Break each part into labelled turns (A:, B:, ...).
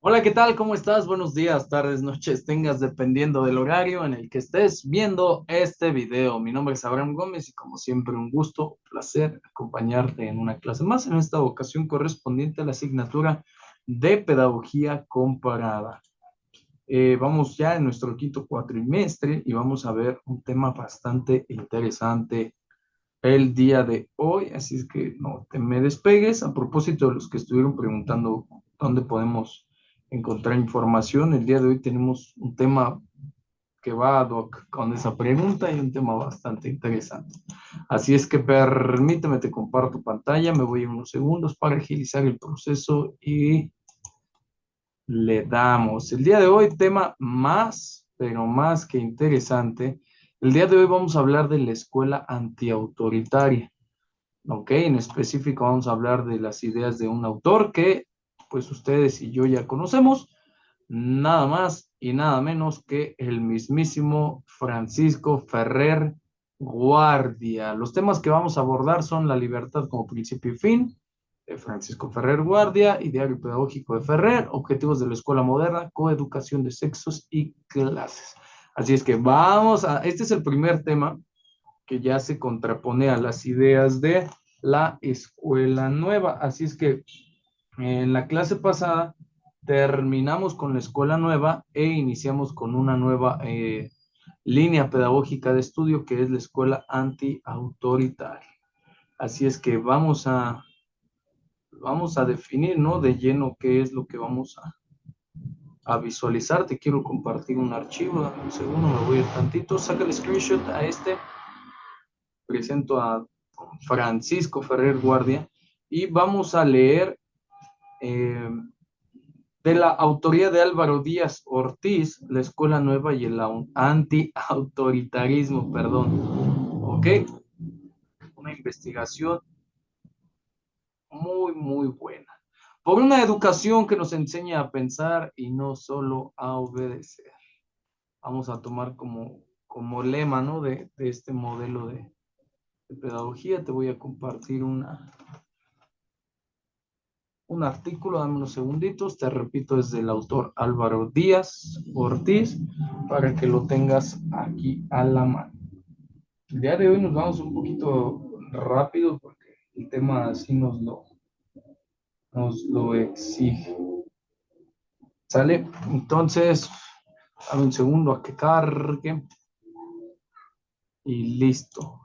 A: Hola, ¿qué tal? ¿Cómo estás? Buenos días, tardes, noches, tengas dependiendo del horario en el que estés viendo este video. Mi nombre es Abraham Gómez y como siempre un gusto, un placer acompañarte en una clase más, en esta ocasión correspondiente a la asignatura de Pedagogía Comparada. Vamos ya en nuestro quinto cuatrimestre y vamos a ver un tema bastante interesante el día de hoy, así es que no te me despegues. A propósito de los que estuvieron preguntando dónde podemos encontrar información, el día de hoy tenemos un tema que va ad hoc con esa pregunta y un tema bastante interesante. Así es que permíteme, te comparto pantalla, me voy en unos segundos para agilizar el proceso y le damos. El día de hoy, tema más, pero más que interesante. El día de hoy vamos a hablar de la escuela antiautoritaria. Ok, en específico vamos a hablar de las ideas de un autor que pues ustedes y yo ya conocemos, nada más y nada menos que el mismísimo Francisco Ferrer Guardia. Los temas que vamos a abordar son la libertad como principio y fin, de Francisco Ferrer Guardia, ideario pedagógico de Ferrer, objetivos de la escuela moderna, coeducación de sexos y clases. Así es que este es el primer tema que ya se contrapone a las ideas de la escuela nueva. Así es que en la clase pasada terminamos con la escuela nueva e iniciamos con una nueva línea pedagógica de estudio que es la escuela anti-autoritaria. Así es que vamos a definir, ¿no? De lleno qué es lo que vamos a visualizar. Te quiero compartir un archivo, dame un segundo, me voy a ir tantito, saca el screenshot a este, presento a Francisco Ferrer Guardia y vamos a leer eh, de la autoría de Álvaro Díaz Ortiz, la escuela nueva y el anti-autoritarismo, perdón. ¿Ok? Una investigación muy, muy buena. Por una educación que nos enseña a pensar y no solo a obedecer. Vamos a tomar como lema, ¿no? De este modelo de pedagogía. Te voy a compartir un artículo, dame unos segunditos, te repito, es del autor Álvaro Díaz Ortiz, para que lo tengas aquí a la mano. El día de hoy nos vamos un poquito rápido porque el tema así nos lo exige. ¿Sale? Entonces, dame un segundo a que cargue y listo.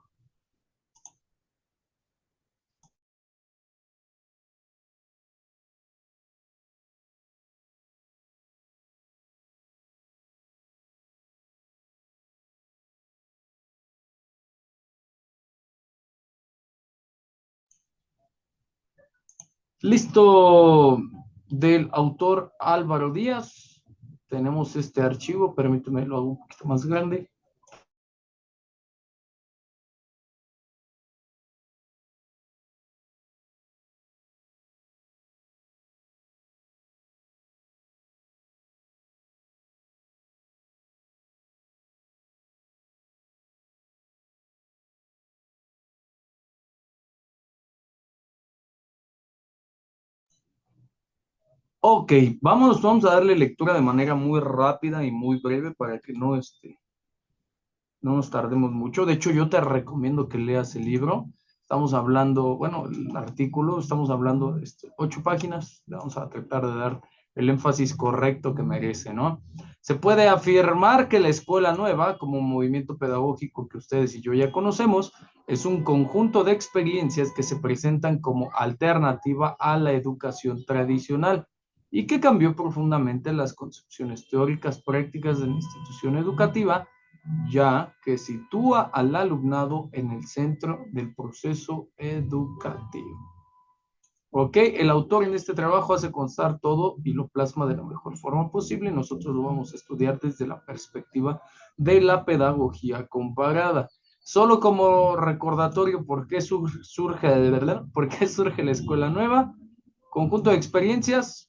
A: Listo, del autor Álvaro Díaz. Tenemos este archivo, permíteme lo hago un poquito más grande. Ok, vamos a darle lectura de manera muy rápida y muy breve para que no nos tardemos mucho. De hecho, yo te recomiendo que leas el libro. Estamos hablando, bueno, el artículo, estamos hablando de 8 páginas. Le vamos a tratar de dar el énfasis correcto que merece, ¿no? Se puede afirmar que la escuela nueva, como movimiento pedagógico que ustedes y yo ya conocemos, es un conjunto de experiencias que se presentan como alternativa a la educación tradicional y que cambió profundamente las concepciones teóricas prácticas de la institución educativa, ya que sitúa al alumnado en el centro del proceso educativo. ¿Ok? El autor en este trabajo hace constar todo y lo plasma de la mejor forma posible. Nosotros lo vamos a estudiar desde la perspectiva de la pedagogía comparada. Solo como recordatorio, ¿por qué surge de verdad? ¿Por qué surge la escuela nueva? Conjunto de experiencias,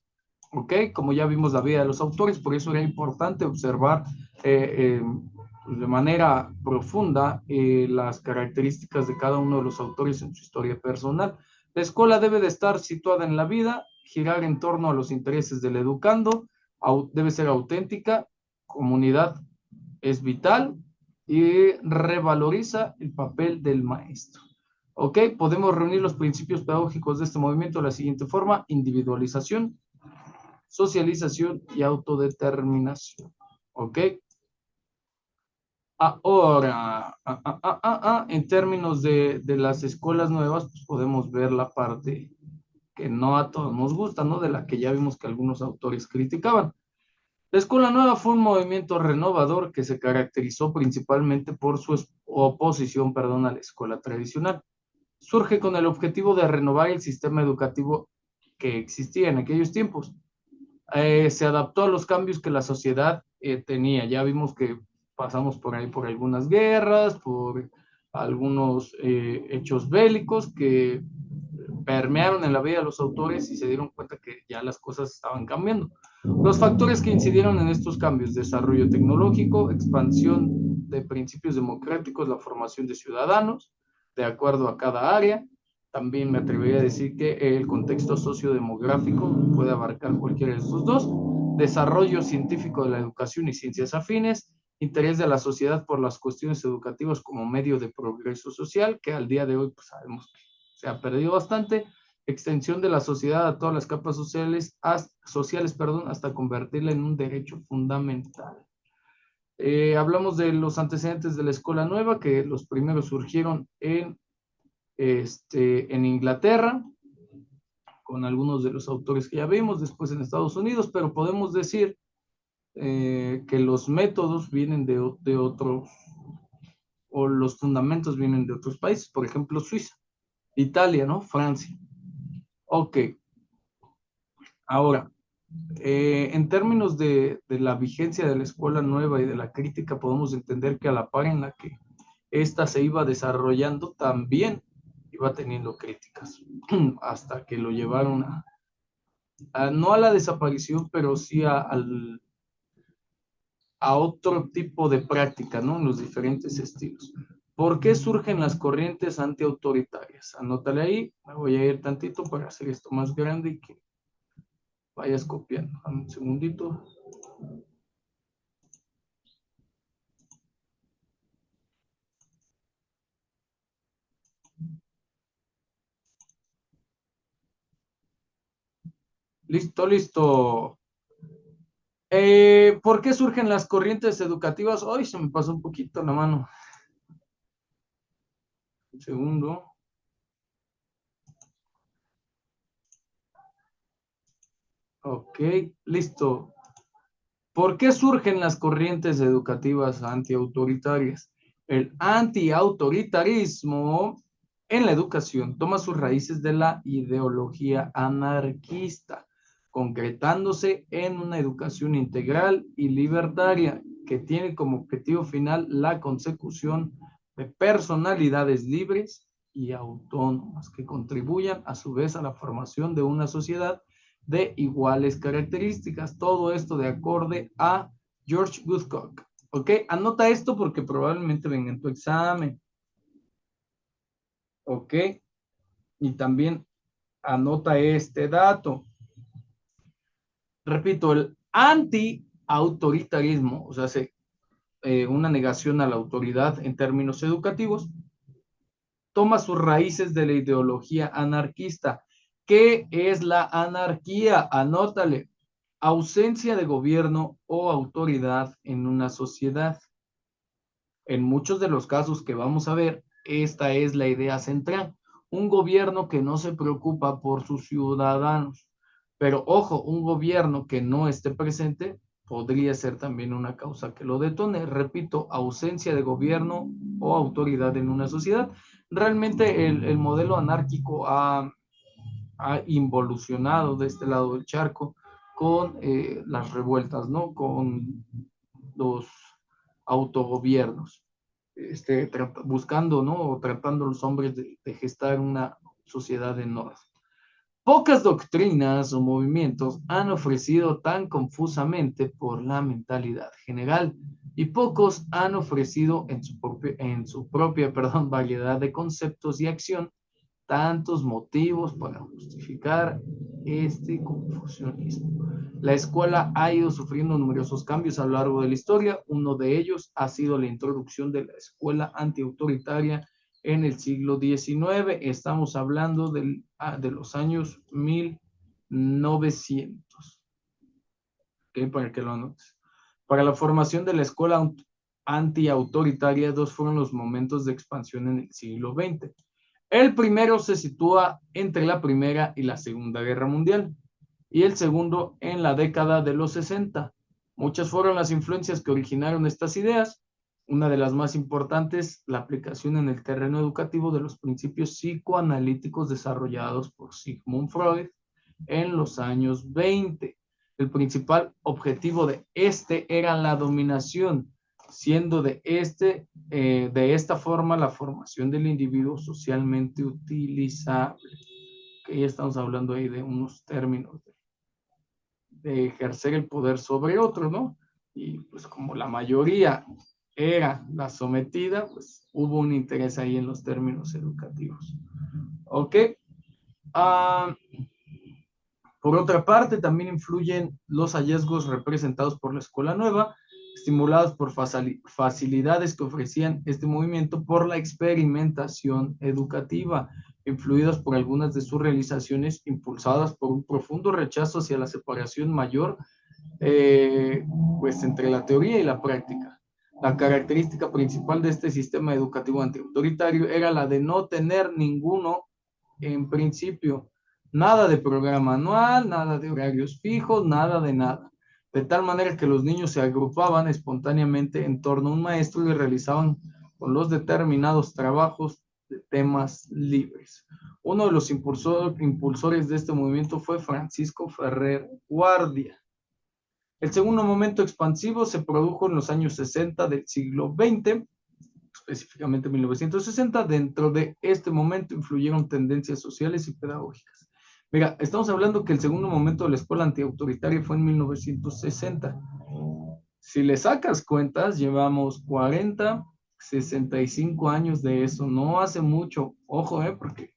A: ¿ok? Como ya vimos la vida de los autores, por eso era importante observar de manera profunda las características de cada uno de los autores en su historia personal. La escuela debe de estar situada en la vida, girar en torno a los intereses del educando, debe ser auténtica, comunidad es vital y revaloriza el papel del maestro. ¿Ok? Podemos reunir los principios pedagógicos de este movimiento de la siguiente forma: individualización, socialización y autodeterminación. ¿Ok? Ahora, en términos de las escuelas nuevas, pues podemos ver la parte que no a todos nos gusta, ¿no? De la que ya vimos que algunos autores criticaban. La escuela nueva fue un movimiento renovador que se caracterizó principalmente por su oposición, perdón, a la escuela tradicional. Surge con el objetivo de renovar el sistema educativo que existía en aquellos tiempos. Se adaptó a los cambios que la sociedad tenía. Ya vimos que pasamos por ahí por algunas guerras, por algunos hechos bélicos que permearon en la vida de los autores y se dieron cuenta que ya las cosas estaban cambiando. Los factores que incidieron en estos cambios: desarrollo tecnológico, expansión de principios democráticos, la formación de ciudadanos de acuerdo a cada área. También me atrevería a decir que el contexto sociodemográfico puede abarcar cualquiera de estos dos. Desarrollo científico de la educación y ciencias afines, interés de la sociedad por las cuestiones educativas como medio de progreso social, que al día de hoy pues sabemos que se ha perdido bastante. Extensión de la sociedad a todas las capas sociales, hasta convertirla en un derecho fundamental. Hablamos de los antecedentes de la escuela nueva, que los primeros surgieron en Inglaterra, con algunos de los autores que ya vimos, después en Estados Unidos, pero podemos decir que los métodos vienen de otros, o los fundamentos vienen de otros países, por ejemplo, Suiza, Italia, ¿no? Francia. Ok, ahora, en términos de la vigencia de la escuela nueva y de la crítica, podemos entender que a la par en la que ésta se iba desarrollando, también iba teniendo críticas, hasta que lo llevaron no a la desaparición, pero sí a otro tipo de práctica, ¿no? En los diferentes estilos. ¿Por qué surgen las corrientes antiautoritarias? Anótale ahí, me voy a ir tantito para hacer esto más grande y que vayas copiando. Dame un segundito. Listo, listo. ¿Por qué surgen las corrientes educativas? Hoy se me pasó un poquito la mano. Un segundo. Ok, listo. ¿Por qué surgen las corrientes educativas antiautoritarias? El antiautoritarismo en la educación toma sus raíces de la ideología anarquista, concretándose en una educación integral y libertaria que tiene como objetivo final la consecución de personalidades libres y autónomas que contribuyan a su vez a la formación de una sociedad de iguales características. Todo esto de acorde a George Woodcock. ¿Ok? Anota esto porque probablemente venga en tu examen. ¿Ok? Y también anota este dato. Repito, el anti-autoritarismo, o sea, una negación a la autoridad en términos educativos, toma sus raíces de la ideología anarquista. ¿Qué es la anarquía? Anótale: ausencia de gobierno o autoridad en una sociedad. En muchos de los casos que vamos a ver, esta es la idea central. Un gobierno que no se preocupa por sus ciudadanos. Pero ojo, un gobierno que no esté presente podría ser también una causa que lo detone. Repito, ausencia de gobierno o autoridad en una sociedad. Realmente el modelo anárquico ha involucionado de este lado del charco con las revueltas, ¿no? Con los autogobiernos, buscando, ¿no? O tratando los hombres de gestar una sociedad en orden. Pocas doctrinas o movimientos han ofrecido tan confusamente por la mentalidad general y pocos han ofrecido en su propia variedad de conceptos y acción tantos motivos para justificar este confusionismo. La escuela ha ido sufriendo numerosos cambios a lo largo de la historia. Uno de ellos ha sido la introducción de la escuela antiautoritaria en el siglo XIX. Estamos hablando de los años 1900. ¿Okay? Para que lo anotes. Para la formación de la escuela antiautoritaria, dos fueron los momentos de expansión en el siglo XX. El primero se sitúa entre la Primera y la Segunda Guerra Mundial, y el segundo en la década de los 60. Muchas fueron las influencias que originaron estas ideas. Una de las más importantes, la aplicación en el terreno educativo de los principios psicoanalíticos desarrollados por Sigmund Freud en los años 20. El principal objetivo de este era la dominación, siendo de esta forma la formación del individuo socialmente utilizable. Que ya estamos hablando ahí de unos términos de ejercer el poder sobre otro, ¿no? Y pues como la mayoría era la sometida, pues hubo un interés ahí en los términos educativos. ¿Ok? Por otra parte, también influyen los hallazgos representados por la Escuela Nueva, estimulados por facilidades que ofrecían este movimiento por la experimentación educativa, influidas por algunas de sus realizaciones, impulsadas por un profundo rechazo hacia la separación mayor pues entre la teoría y la práctica. La característica principal de este sistema educativo antiautoritario era la de no tener ninguno en principio. Nada de programa anual, nada de horarios fijos, nada de nada. De tal manera que los niños se agrupaban espontáneamente en torno a un maestro y realizaban con los determinados trabajos de temas libres. Uno de los impulsores de este movimiento fue Francisco Ferrer Guardia. El segundo momento expansivo se produjo en los años 60 del siglo XX, específicamente 1960. Dentro de este momento influyeron tendencias sociales y pedagógicas. Mira, estamos hablando que el segundo momento de la escuela antiautoritaria fue en 1960. Si le sacas cuentas, llevamos 40, 65 años de eso. No hace mucho, ojo, porque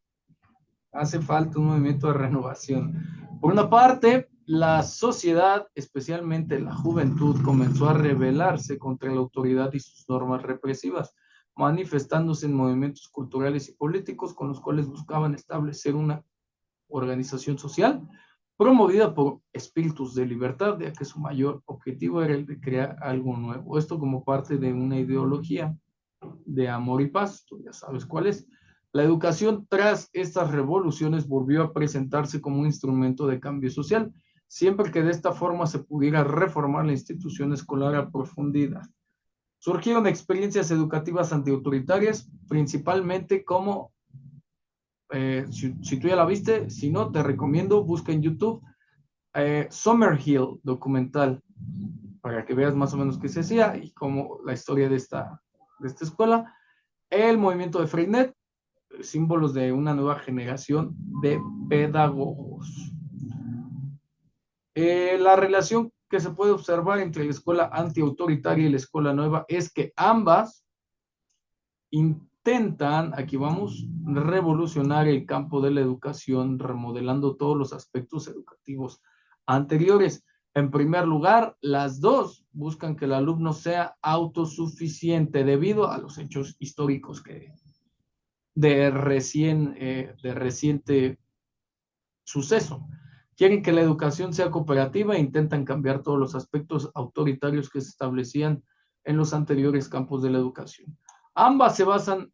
A: hace falta un movimiento de renovación. Por una parte, la sociedad, especialmente la juventud, comenzó a rebelarse contra la autoridad y sus normas represivas, manifestándose en movimientos culturales y políticos con los cuales buscaban establecer una organización social promovida por espíritus de libertad, ya que su mayor objetivo era el de crear algo nuevo. Esto como parte de una ideología de amor y paz, tú ya sabes cuál es. La educación tras estas revoluciones volvió a presentarse como un instrumento de cambio social, siempre que de esta forma se pudiera reformar la institución escolar a profundidad. Surgieron experiencias educativas antiautoritarias, principalmente como, si tú ya la viste, si no, te recomiendo, busca en YouTube Summerhill documental, para que veas más o menos qué se hacía y cómo la historia de esta escuela. El movimiento de Freinet, símbolos de una nueva generación de pedagogos. La relación que se puede observar entre la escuela antiautoritaria y la escuela nueva es que ambas intentan, aquí vamos, revolucionar el campo de la educación, remodelando todos los aspectos educativos anteriores. En primer lugar, las dos buscan que el alumno sea autosuficiente debido a los hechos históricos de reciente suceso. Quieren que la educación sea cooperativa e intentan cambiar todos los aspectos autoritarios que se establecían en los anteriores campos de la educación. Ambas se basan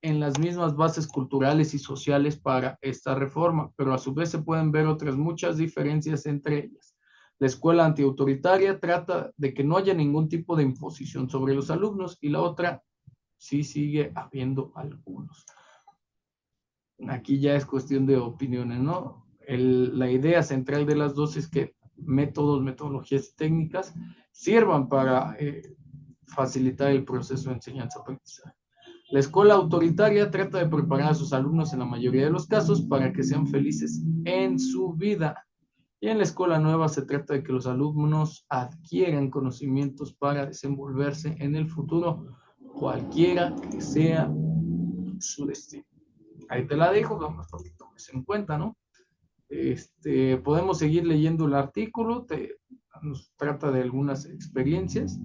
A: en las mismas bases culturales y sociales para esta reforma, pero a su vez se pueden ver otras muchas diferencias entre ellas. La escuela antiautoritaria trata de que no haya ningún tipo de imposición sobre los alumnos y la otra sí sigue habiendo algunos. Aquí ya es cuestión de opiniones, ¿no? La idea central de las dos es que metodologías y técnicas sirvan para facilitar el proceso de enseñanza-aprendizaje. La escuela autoritaria trata de preparar a sus alumnos en la mayoría de los casos para que sean felices en su vida. Y en la escuela nueva se trata de que los alumnos adquieran conocimientos para desenvolverse en el futuro, cualquiera que sea su destino. Ahí te la dejo, vamos para que tomes en cuenta, ¿no? Podemos seguir leyendo el artículo, nos trata de algunas experiencias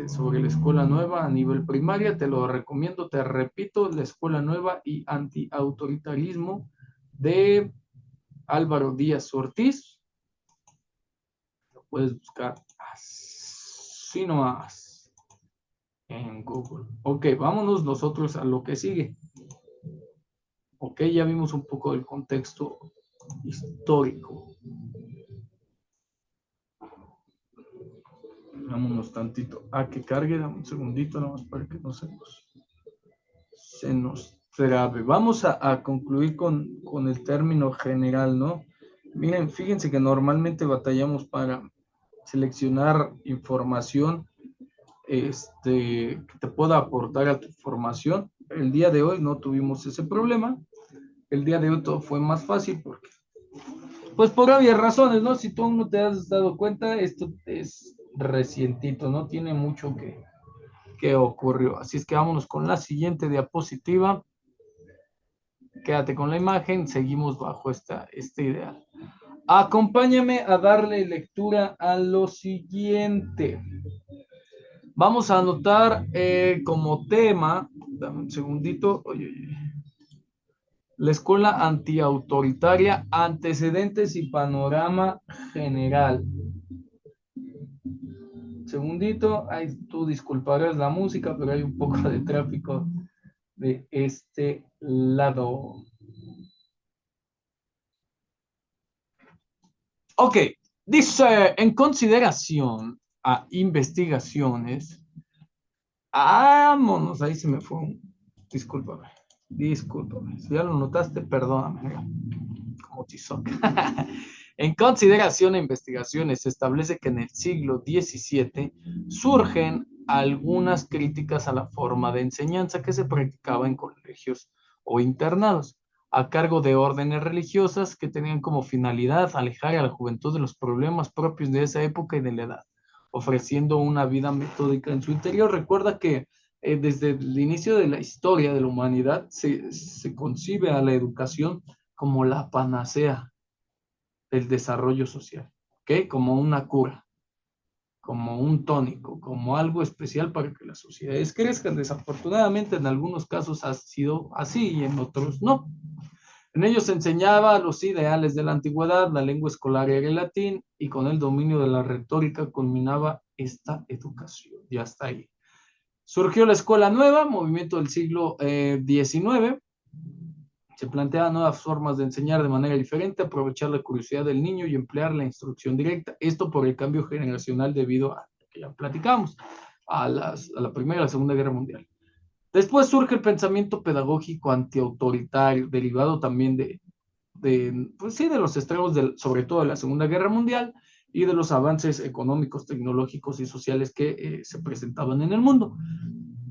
A: sobre la escuela nueva a nivel primaria, te lo recomiendo, te repito, la escuela nueva y antiautoritarismo de Álvaro Díaz Ortiz, lo puedes buscar así nomás en Google. Ok, vámonos nosotros a lo que sigue. Ok, ya vimos un poco del contexto histórico. Vámonos tantito a que cargue, dame un segundito nomás para que no se nos trabe. Vamos a concluir con el término general, ¿no? Miren, fíjense que normalmente batallamos para seleccionar información que te pueda aportar a tu formación. El día de hoy no tuvimos ese problema. El día de hoy todo fue más fácil porque, pues por obvias razones, ¿no? Si tú aún no te has dado cuenta, esto es recientito, no tiene mucho que ocurrió. Así es que vámonos con la siguiente diapositiva. Quédate con la imagen, seguimos bajo esta idea. Acompáñame a darle lectura a lo siguiente. Vamos a anotar como tema, dame un segundito, la escuela antiautoritaria, antecedentes y panorama general. Segundito, ay, tú disculparás la música, pero hay un poco de tráfico de este lado. Ok, dice, en consideración a investigaciones, vámonos, ahí se me fue, discúlpame, si ya lo notaste, perdóname, mira, como chizoca. En consideración a investigaciones, se establece que en el siglo XVII surgen algunas críticas a la forma de enseñanza que se practicaba en colegios o internados, a cargo de órdenes religiosas que tenían como finalidad alejar a la juventud de los problemas propios de esa época y de la edad, ofreciendo una vida metódica en su interior. Recuerda que desde el inicio de la historia de la humanidad se concibe a la educación como la panacea del desarrollo social, ¿ok? Como una cura, como un tónico, como algo especial para que las sociedades crezcan. Desafortunadamente, en algunos casos ha sido así y en otros no. En ellos se enseñaba los ideales de la antigüedad, la lengua escolar era el latín y con el dominio de la retórica culminaba esta educación. Ya está ahí. Surgió la escuela nueva, movimiento del siglo XIX. Se plantean nuevas formas de enseñar de manera diferente, aprovechar la curiosidad del niño y emplear la instrucción directa. Esto por el cambio generacional debido a lo que ya platicamos, a la Primera y la Segunda Guerra Mundial. Después surge el pensamiento pedagógico antiautoritario, derivado también pues sí, de los estragos, sobre todo de la Segunda Guerra Mundial y de los avances económicos, tecnológicos y sociales que se presentaban en el mundo.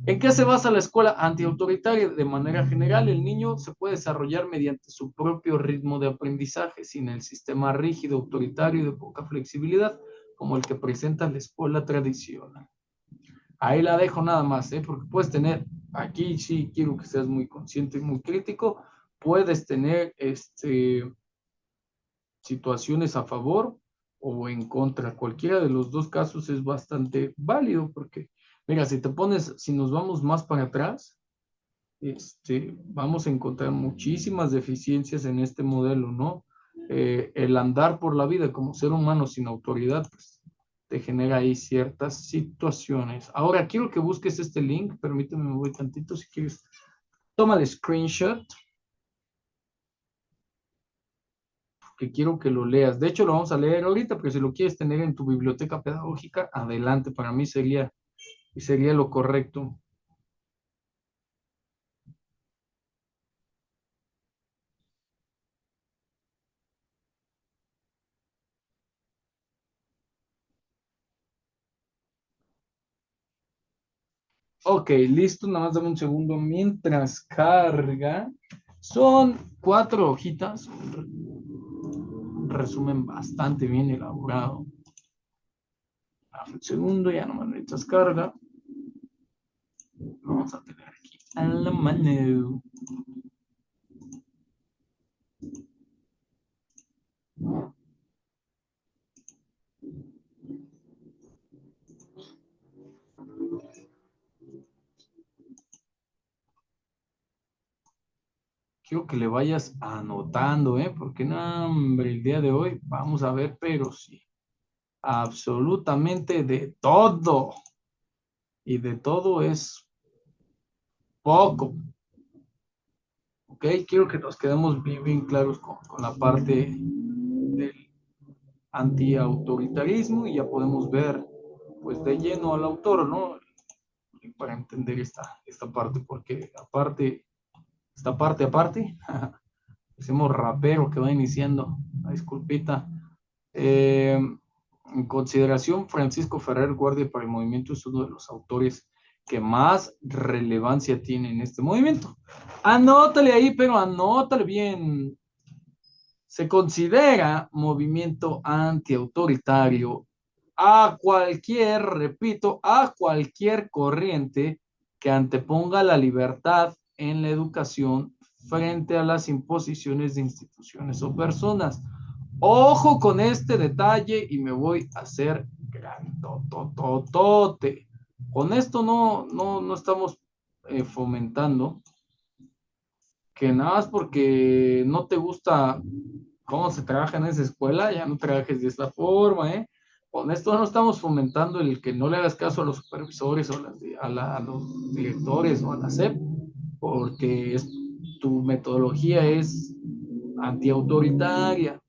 A: ¿En qué se basa la escuela antiautoritaria? De manera general, el niño se puede desarrollar mediante su propio ritmo de aprendizaje, sin el sistema rígido, autoritario y de poca flexibilidad, como el que presenta la escuela tradicional. Ahí la dejo nada más, porque puedes tener, aquí sí quiero que seas muy consciente y muy crítico, puedes tener situaciones a favor o en contra. Cualquiera de los dos casos es bastante válido, porque, mira, si nos vamos más para atrás, vamos a encontrar muchísimas deficiencias en este modelo, ¿no? El andar por la vida como ser humano sin autoridad, pues, te genera ahí ciertas situaciones. Ahora, quiero que busques este link, permíteme, me voy tantito, si quieres, toma el screenshot, que quiero que lo leas. De hecho, lo vamos a leer ahorita, pero si lo quieres tener en tu biblioteca pedagógica, adelante, para mí sería lo correcto. Ok, listo, nada más dame un segundo mientras carga. Son 4 hojitas, un resumen bastante bien elaborado. Dame un segundo, ya nomás mientras carga. Vamos a tener aquí a la mano. quiero que le vayas anotando, porque no, hombre, el día de hoy vamos a ver, pero sí, absolutamente de todo. Y de todo es poco, ¿ok? Quiero que nos quedemos bien, bien claros con la parte del antiautoritarismo y ya podemos ver, pues, de lleno al autor, ¿no? Para entender esta parte, porque aparte, esta parte aparte, hacemos rapero que va iniciando, una disculpita. En consideración, Francisco Ferrer Guardia para el movimiento es uno de los autores que más relevancia tiene en este movimiento. Anótale ahí, pero anótale bien. Se considera movimiento antiautoritario a cualquier, repito, a cualquier corriente que anteponga la libertad en la educación frente a las imposiciones de instituciones o personas. Ojo con este detalle y me voy a hacer grandototote. Con esto no estamos fomentando que nada más porque no te gusta cómo se trabaja en esa escuela, ya no trabajes de esta forma, ¿eh? Con esto no estamos fomentando el que no le hagas caso a los supervisores o a los directores o a la SEP, porque tu metodología es antiautoritaria.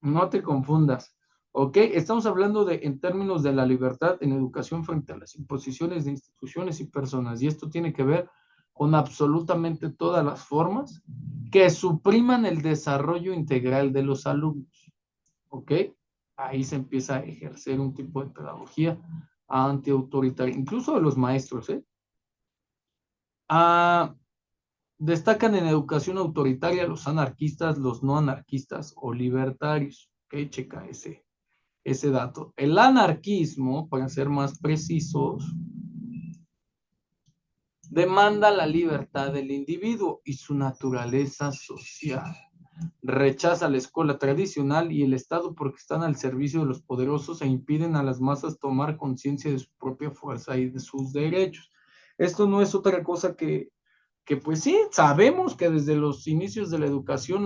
A: No te confundas. ¿Ok? Estamos hablando en términos de la libertad en educación frente a las imposiciones de instituciones y personas. Y esto tiene que ver con absolutamente todas las formas que supriman el desarrollo integral de los alumnos. ¿Ok? Ahí se empieza a ejercer un tipo de pedagogía antiautoritaria, incluso de los maestros, ¿eh? Ah, destacan en educación autoritaria los anarquistas, los no anarquistas o libertarios. ¿Ok? Checa ese dato. El anarquismo, para ser más precisos, demanda la libertad del individuo y su naturaleza social. Rechaza la escuela tradicional y el Estado porque están al servicio de los poderosos e impiden a las masas tomar conciencia de su propia fuerza y de sus derechos. Esto no es otra cosa que pues sí, sabemos que desde los inicios de la educación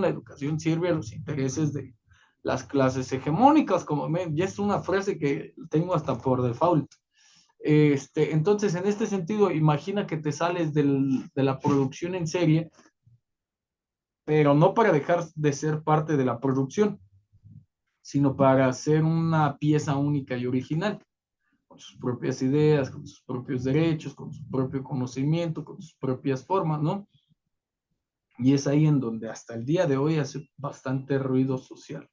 A: sirve a los intereses de las clases hegemónicas, ya es una frase que tengo hasta por default. Entonces, en este sentido, imagina que te sales de la producción en serie, pero no para dejar de ser parte de la producción, sino para ser una pieza única y original, con sus propias ideas, con sus propios derechos, con su propio conocimiento, con sus propias formas, ¿no? Y es ahí en donde hasta el día de hoy hace bastante ruido social.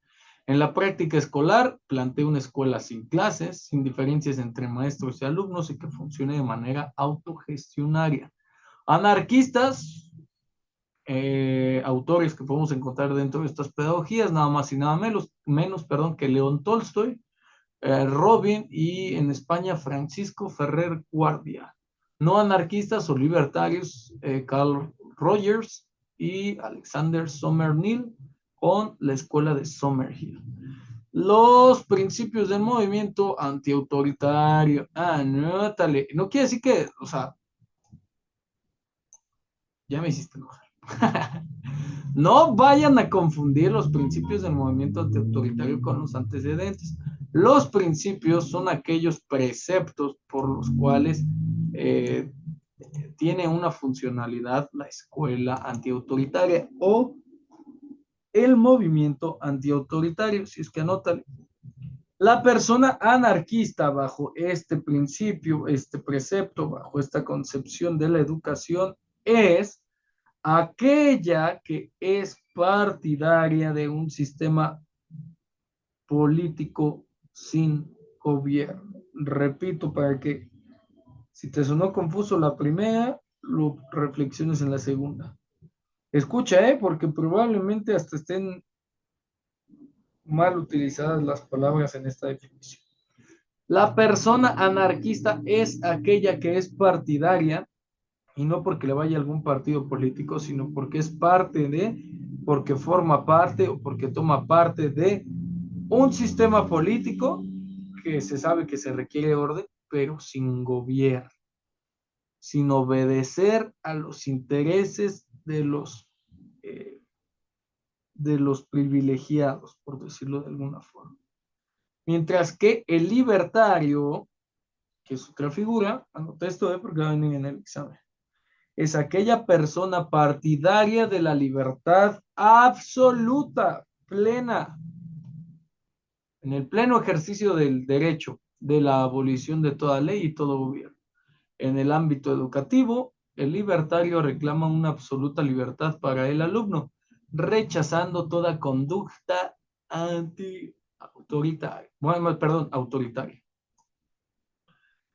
A: En la práctica escolar, plantea una escuela sin clases, sin diferencias entre maestros y alumnos y que funcione de manera autogestionaria. Anarquistas, autores que podemos encontrar dentro de estas pedagogías, nada más y nada menos que León Tolstoy, Robin y en España Francisco Ferrer Guardia. No anarquistas o libertarios, Carl Rogers y Alexander Summerhill con la escuela de Summerhill. Los principios del movimiento antiautoritario. Anótale. No quiere decir que, o sea, ya me hiciste enojar. No vayan a confundir los principios del movimiento antiautoritario con los antecedentes. Los principios son aquellos preceptos por los cuales eh, tiene una funcionalidad la escuela antiautoritaria o el movimiento antiautoritario, si es que anotan. La persona anarquista bajo este principio, este precepto, bajo esta concepción de la educación es aquella que es partidaria de un sistema político sin gobierno. Repito, para que si te sonó confuso la primera, lo reflexiones en la segunda. Escucha, porque probablemente hasta estén mal utilizadas las palabras en esta definición. La persona anarquista es aquella que es partidaria, y no porque le vaya a algún partido político, sino porque es parte de, porque forma parte o porque toma parte de un sistema político que se sabe que se requiere orden, pero sin gobierno, sin obedecer a los intereses de los, eh, de los privilegiados, por decirlo de alguna forma. Mientras que el libertario, que es otra figura, anoté esto porque va a venir en el examen, es aquella persona partidaria de la libertad absoluta, plena, en el pleno ejercicio del derecho, de la abolición de toda ley y todo gobierno. En el ámbito educativo, el libertario reclama una absoluta libertad para el alumno, rechazando toda conducta anti-autoritaria. Bueno, perdón, autoritaria.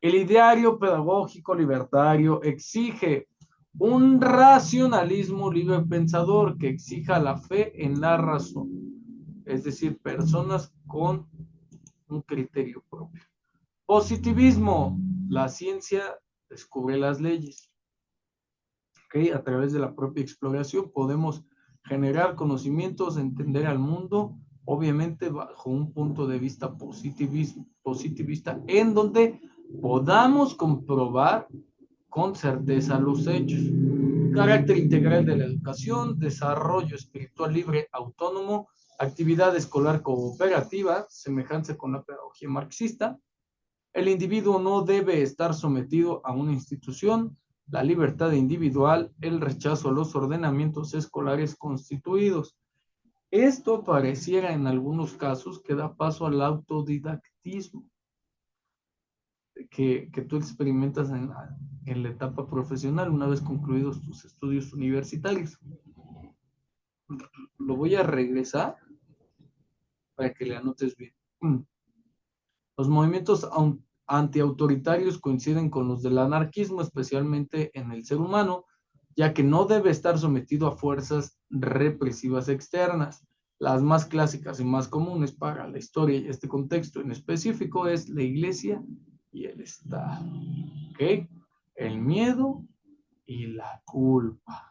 A: El ideario pedagógico libertario exige un racionalismo libre pensador que exija la fe en la razón, es decir, personas con un criterio propio. Positivismo, la ciencia descubre las leyes. ¿Okay? A través de la propia exploración podemos generar conocimientos, entender al mundo, obviamente bajo un punto de vista positivista, en donde podamos comprobar con certeza los hechos. Carácter integral de la educación, desarrollo espiritual libre, autónomo, actividad escolar cooperativa, semejanza con la pedagogía marxista. El individuo no debe estar sometido a una institución, la libertad individual, el rechazo a los ordenamientos escolares constituidos. Esto pareciera en algunos casos que da paso al autodidactismo que tú experimentas en la etapa profesional una vez concluidos tus estudios universitarios. Lo voy a regresar para que le anotes bien. Los movimientos antiautoritarios coinciden con los del anarquismo, especialmente en el ser humano, ya que no debe estar sometido a fuerzas represivas externas. Las más clásicas y más comunes para la historia y este contexto en específico es la Iglesia y el Estado. ¿Ok? El miedo y la culpa.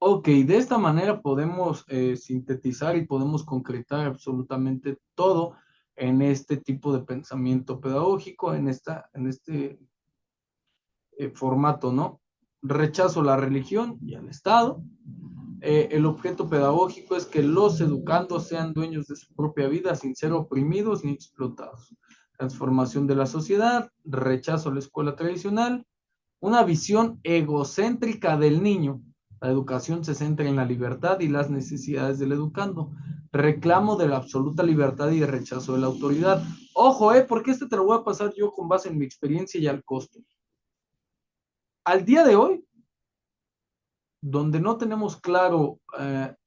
A: Ok, de esta manera podemos sintetizar y podemos concretar absolutamente todo en este tipo de pensamiento pedagógico, en este formato, ¿no? Rechazo a la religión y al Estado. El objeto pedagógico es que los educandos sean dueños de su propia vida sin ser oprimidos ni explotados. Transformación de la sociedad, rechazo a la escuela tradicional, una visión egocéntrica del niño. La educación se centra en la libertad y las necesidades del educando. Reclamo de la absoluta libertad y de rechazo de la autoridad. Ojo, porque este te lo voy a pasar yo con base en mi experiencia y al costo. Al día de hoy, donde no tenemos claro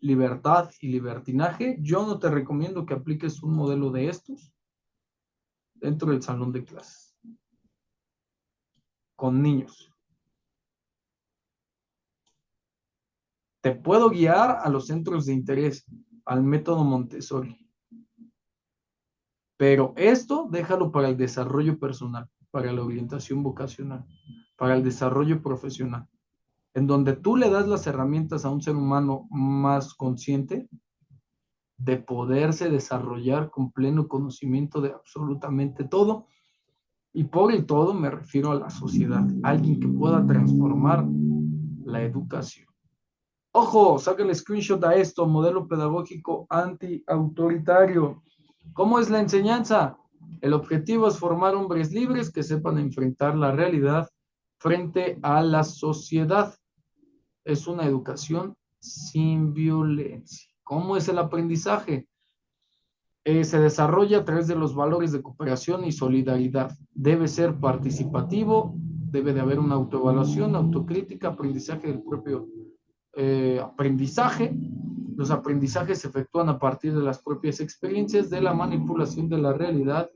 A: libertad y libertinaje, yo no te recomiendo que apliques un modelo de estos dentro del salón de clases con niños. Te puedo guiar a los centros de interés, al método Montessori, pero esto déjalo para el desarrollo personal, para la orientación vocacional, para el desarrollo profesional, en donde tú le das las herramientas a un ser humano más consciente de poderse desarrollar con pleno conocimiento de absolutamente todo. Y por el todo me refiero a la sociedad, alguien que pueda transformar la educación. Ojo, sáquenle screenshot a esto, modelo pedagógico anti-autoritario. ¿Cómo es la enseñanza? El objetivo es formar hombres libres que sepan enfrentar la realidad frente a la sociedad. Es una educación sin violencia. ¿Cómo es el aprendizaje? Se desarrolla a través de los valores de cooperación y solidaridad. Debe ser participativo, debe de haber una autoevaluación, autocrítica, aprendizaje del propio aprendizaje. Los aprendizajes se efectúan a partir de las propias experiencias, de la manipulación de la realidad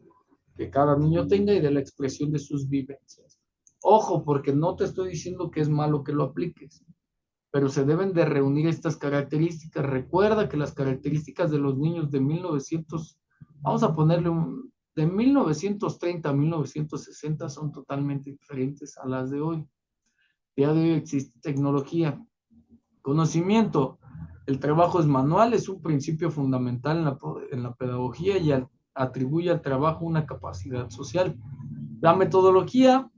A: que cada niño tenga y de la expresión de sus vivencias. Ojo, porque no te estoy diciendo que es malo que lo apliques, pero se deben de reunir estas características. Recuerda que las características de los niños de 1900, vamos a ponerle de 1930 a 1960 son totalmente diferentes a las de hoy. Día de hoy existe tecnología, conocimiento. El trabajo es manual, es un principio fundamental en la pedagogía y atribuye al trabajo una capacidad social. La metodología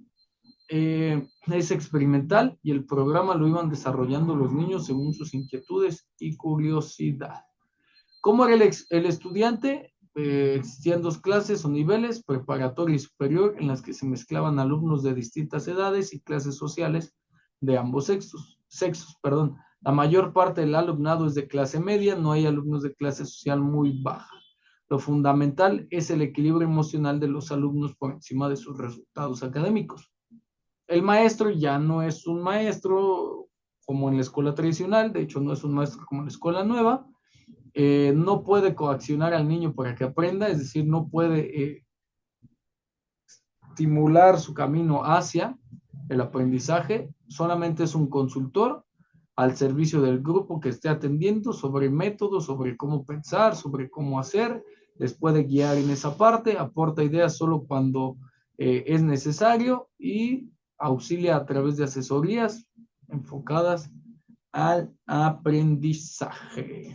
A: es experimental y el programa lo iban desarrollando los niños según sus inquietudes y curiosidad. ¿Cómo era el estudiante? Existían dos clases o niveles, preparatoria y superior, en las que se mezclaban alumnos de distintas edades y clases sociales de ambos sexos, perdón. La mayor parte del alumnado es de clase media, no hay alumnos de clase social muy baja. Lo fundamental es el equilibrio emocional de los alumnos por encima de sus resultados académicos. El maestro ya no es un maestro como en la escuela tradicional, de hecho no es un maestro como en la escuela nueva, no puede coaccionar al niño para que aprenda, es decir, no puede estimular su camino hacia el aprendizaje, solamente es un consultor al servicio del grupo que esté atendiendo sobre métodos, sobre cómo pensar, sobre cómo hacer, les puede guiar en esa parte, aporta ideas solo cuando es necesario y auxilia a través de asesorías enfocadas al aprendizaje.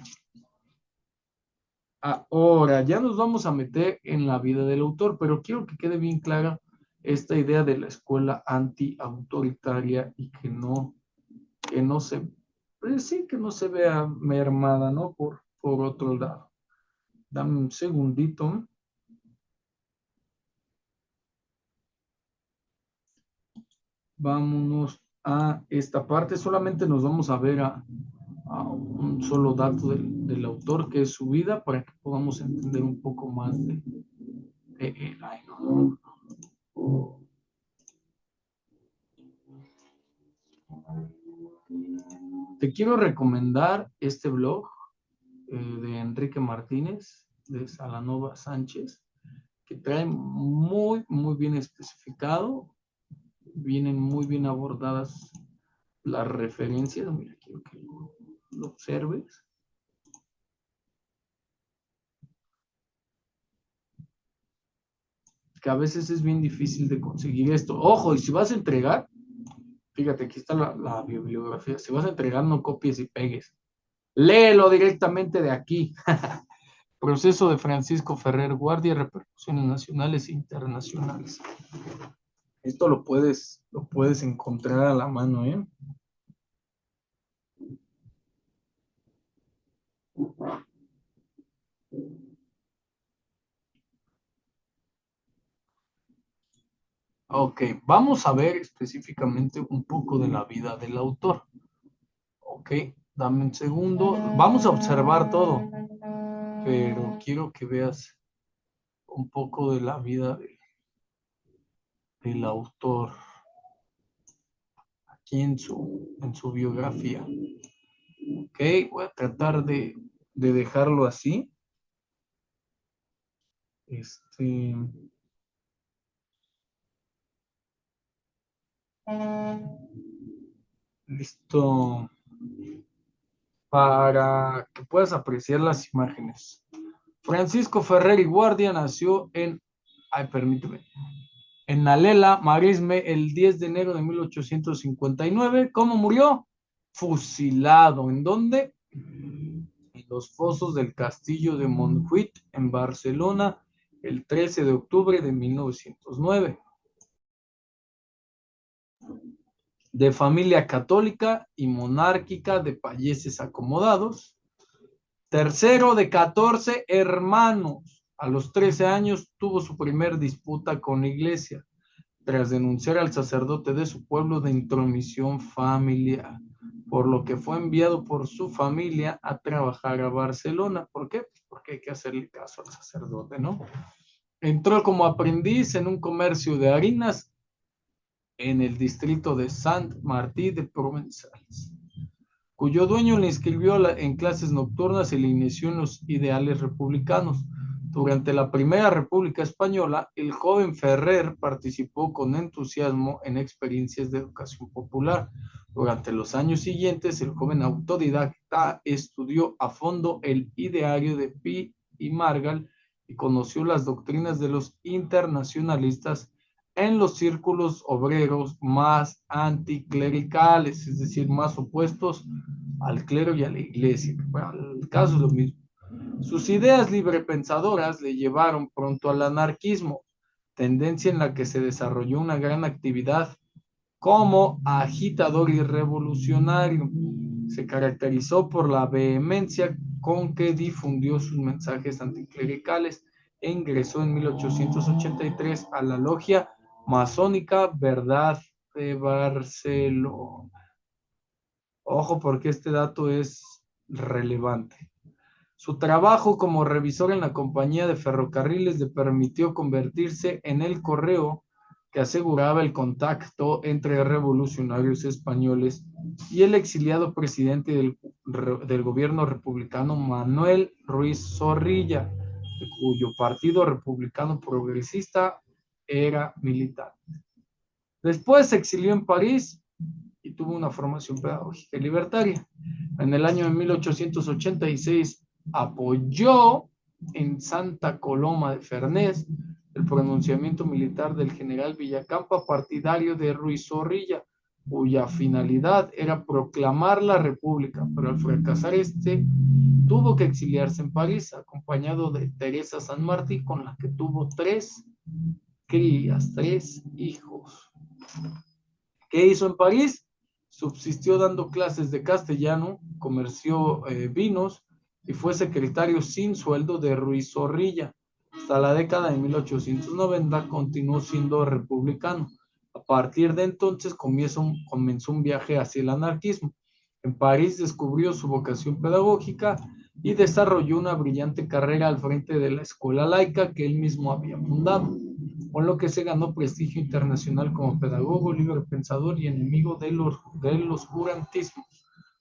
A: Ahora, ya nos vamos a meter en la vida del autor, pero quiero que quede bien clara esta idea de la escuela anti-autoritaria y que no se, pues sí, que no se vea mermada, ¿no? Por otro lado. Dame un segundito. Vámonos a esta parte. Solamente nos vamos a ver a un solo dato del autor, que es su vida, para que podamos entender un poco más de él. Ay, no. Te quiero recomendar este blog de Enrique Martínez, de Salanova Sánchez, que trae muy, muy bien especificado, vienen muy bien abordadas las referencias. Mira, quiero que lo observes. Que a veces es bien difícil de conseguir esto. Ojo, y si vas a entregar, fíjate, aquí está la bibliografía. Si vas a entregar, no copies y pegues. Léelo directamente de aquí. Proceso de Francisco Ferrer Guardia, repercusiones nacionales e internacionales. Esto lo puedes encontrar a la mano, ¿eh? Ok, vamos a ver específicamente un poco de la vida del autor. Ok, dame un segundo. Vamos a observar todo, pero quiero que veas un poco de la vida del autor aquí en su biografía. Ok, voy a tratar de dejarlo así. Listo, para que puedas apreciar las imágenes. Francisco Ferrer y Guardia nació permíteme, en Nalela, Marisme, el 10 de enero de 1859. ¿Cómo murió? Fusilado. ¿En dónde? En los fosos del castillo de Montjuïc, en Barcelona, el 13 de octubre de 1909. De familia católica y monárquica de payeses acomodados. Tercero de 14 hermanos. A los 13 años tuvo su primer disputa con la iglesia, tras denunciar al sacerdote de su pueblo de intromisión familiar, por lo que fue enviado por su familia a trabajar a Barcelona. ¿Por qué? Porque hay que hacerle caso al sacerdote, ¿no? Entró como aprendiz en un comercio de harinas en el distrito de Saint-Martí de Provençals, cuyo dueño le inscribió en clases nocturnas y le inició en los ideales republicanos. Durante la Primera República Española, el joven Ferrer participó con entusiasmo en experiencias de educación popular. Durante los años siguientes, el joven autodidacta estudió a fondo el ideario de Pi y Margall y conoció las doctrinas de los internacionalistas en los círculos obreros más anticlericales, es decir, más opuestos al clero y a la iglesia. Bueno, el caso es lo mismo. Sus ideas librepensadoras le llevaron pronto al anarquismo, tendencia en la que se desarrolló una gran actividad como agitador y revolucionario. Se caracterizó por la vehemencia con que difundió sus mensajes anticlericales e ingresó en 1883 a la logia masónica Verdad de Barcelona. Ojo, porque este dato es relevante. Su trabajo como revisor en la compañía de ferrocarriles le permitió convertirse en el correo que aseguraba el contacto entre revolucionarios españoles y el exiliado presidente del gobierno republicano Manuel Ruiz Zorrilla, de cuyo partido republicano progresista era militar. Después se exilió en París y tuvo una formación pedagógica y libertaria. En el año de 1886 apoyó en Santa Coloma de Fernés el pronunciamiento militar del general Villacampa, partidario de Ruiz Zorrilla, cuya finalidad era proclamar la república, pero al fracasar tuvo que exiliarse en París, acompañado de Teresa San Martín, con la que tuvo tres crías, tres hijos. ¿Qué hizo en París? Subsistió dando clases de castellano, comerció vinos y fue secretario sin sueldo de Ruiz Zorrilla. Hasta la década de 1890 continuó siendo republicano. A partir de entonces comenzó un viaje hacia el anarquismo. En París descubrió su vocación pedagógica y desarrolló una brillante carrera al frente de la escuela laica que él mismo había fundado, con lo que se ganó prestigio internacional como pedagogo, libre pensador y enemigo del oscurantismo.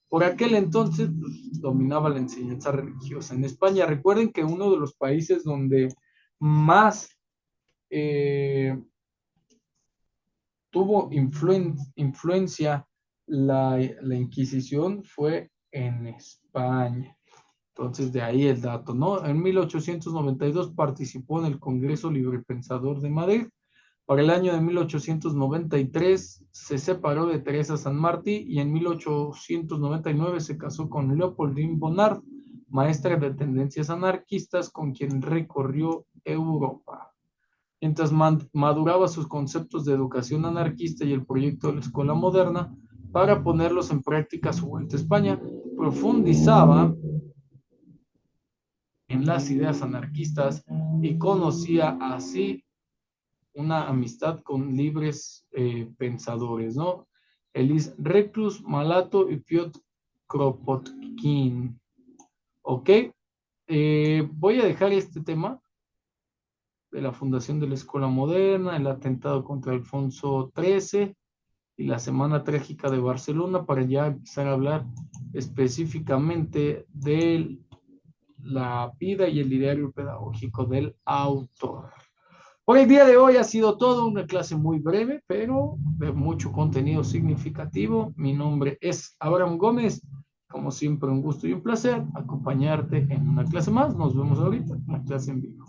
A: Por aquel entonces pues, dominaba la enseñanza religiosa. En España, recuerden que uno de los países donde más tuvo influencia la Inquisición fue en España. Entonces, de ahí el dato, ¿no? En 1892 participó en el Congreso Librepensador de Madrid. Para el año de 1893 se separó de Teresa San Martí y en 1899 se casó con Leopoldine Bonnard, maestra de tendencias anarquistas con quien recorrió Europa. Mientras maduraba sus conceptos de educación anarquista y el proyecto de la escuela moderna, para ponerlos en práctica a su vuelta a España, profundizaba en las ideas anarquistas y conocía así una amistad con libres pensadores, ¿no? Elis Reclus, Malato y Piotr Kropotkin. ¿Ok? Voy a dejar este tema de la fundación de la Escuela Moderna, el atentado contra Alfonso XIII y la Semana Trágica de Barcelona para ya empezar a hablar específicamente de la vida y el ideario pedagógico del autor. Por el día de hoy ha sido todo una clase muy breve, pero de mucho contenido significativo. Mi nombre es Abraham Gómez. Como siempre, un gusto y un placer acompañarte en una clase más. Nos vemos ahorita en la clase en vivo.